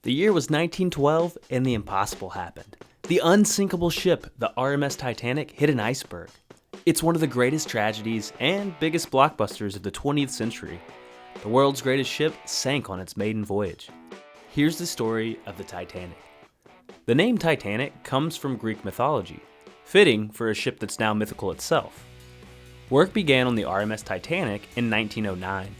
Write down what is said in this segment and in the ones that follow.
The year was 1912 and the impossible happened. The unsinkable ship, the RMS Titanic, hit an iceberg. It's one of the greatest tragedies and biggest blockbusters of the 20th century. The world's greatest ship sank on its maiden voyage. Here's the story of the Titanic. The name Titanic comes from Greek mythology, fitting for a ship that's now mythical itself. Work began on the RMS Titanic in 1909.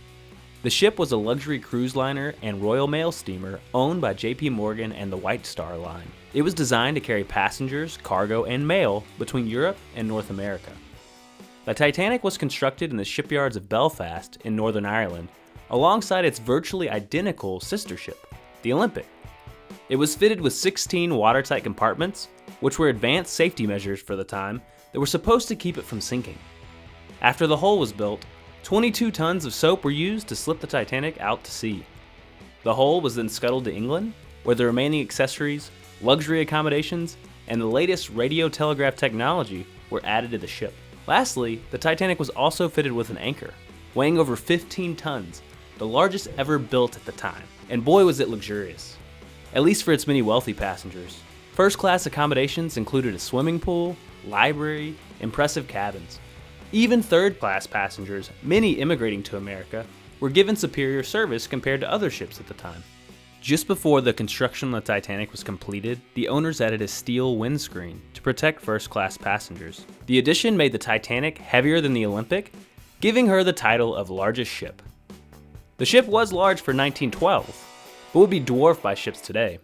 The ship was a luxury cruise liner and Royal Mail steamer owned by J.P. Morgan and the White Star Line. It was designed to carry passengers, cargo, and mail between Europe and North America. The Titanic was constructed in the shipyards of Belfast in Northern Ireland, alongside its virtually identical sister ship, the Olympic. It was fitted with 16 watertight compartments, which were advanced safety measures for the time that were supposed to keep it from sinking. After the hull was built, 22 tons of soap were used to slip the Titanic out to sea. The hull was then scuttled to England, where the remaining accessories, luxury accommodations, and the latest radio telegraph technology were added to the ship. Lastly, the Titanic was also fitted with an anchor, weighing over 15 tons, the largest ever built at the time. And boy was it luxurious, at least for its many wealthy passengers. First-class accommodations included a swimming pool, library, impressive cabins. Even third-class passengers, many immigrating to America, were given superior service compared to other ships at the time. Just before the construction of the Titanic was completed, the owners added a steel windscreen to protect first-class passengers. The addition made the Titanic heavier than the Olympic, giving her the title of largest ship. The ship was large for 1912, but would be dwarfed by ships today.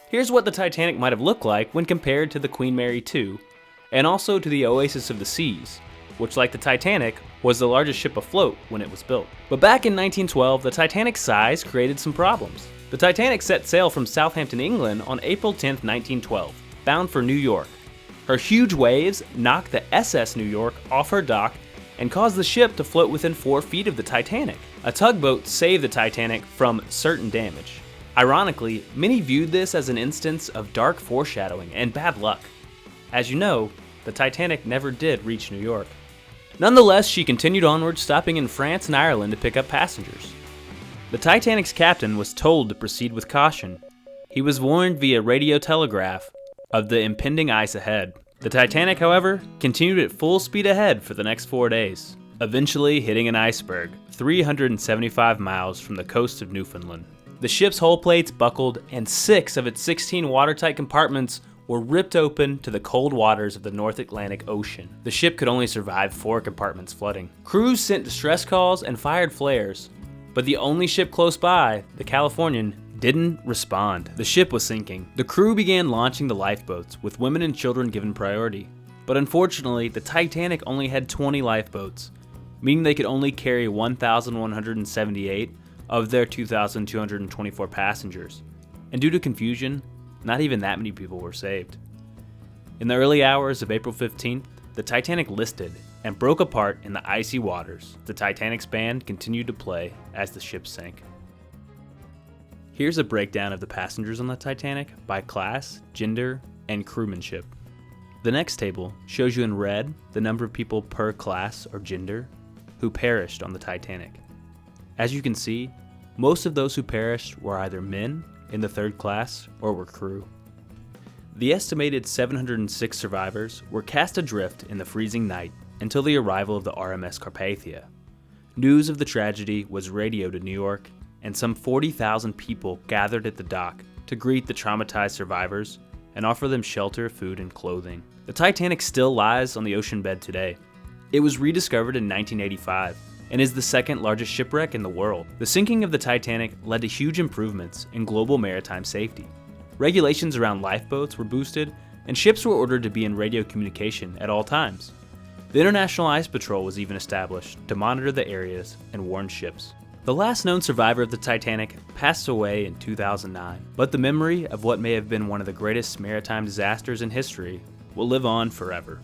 Here's what the Titanic might have looked like when compared to the Queen Mary II, and also to the Oasis of the Seas, which, like the Titanic, was the largest ship afloat when it was built. But back in 1912, the Titanic's size created some problems. The Titanic set sail from Southampton, England on April 10, 1912, bound for New York. Her huge waves knocked the SS New York off her dock and caused the ship to float within 4 feet of the Titanic. A tugboat saved the Titanic from certain damage. Ironically, many viewed this as an instance of dark foreshadowing and bad luck. As you know, the Titanic never did reach New York. Nonetheless, she continued onward, stopping in France and Ireland to pick up passengers. The Titanic's captain was told to proceed with caution. He was warned via radio telegraph of the impending ice ahead. The Titanic, however, continued at full speed ahead for the next 4 days, eventually hitting an iceberg 375 miles from the coast of Newfoundland. The ship's hull plates buckled, and 6 of its 16 watertight compartments were ripped open to the cold waters of the North Atlantic Ocean. The ship could only survive 4 compartments flooding. Crews sent distress calls and fired flares, but the only ship close by, the Californian, didn't respond. The ship was sinking. The crew began launching the lifeboats, with women and children given priority. But unfortunately, the Titanic only had 20 lifeboats, meaning they could only carry 1,178 of their 2,224 passengers. And due to confusion, not even that many people were saved. In the early hours of April 15th, the Titanic listed and broke apart in the icy waters. The Titanic's band continued to play as the ship sank. Here's a breakdown of the passengers on the Titanic by class, gender, and crewmanship. The next table shows you in red the number of people per class or gender who perished on the Titanic. As you can see, most of those who perished were either men in the third class or were crew. The estimated 706 survivors were cast adrift in the freezing night until the arrival of the RMS Carpathia. News of the tragedy was radioed to New York, and some 40,000 people gathered at the dock to greet the traumatized survivors and offer them shelter, food, and clothing. The Titanic still lies on the ocean bed today. It was rediscovered in 1985 and is the second largest shipwreck in the world. The sinking of the Titanic led to huge improvements in global maritime safety. Regulations around lifeboats were boosted, and ships were ordered to be in radio communication at all times. The International Ice Patrol was even established to monitor the areas and warn ships. The last known survivor of the Titanic passed away in 2009, but the memory of what may have been one of the greatest maritime disasters in history will live on forever.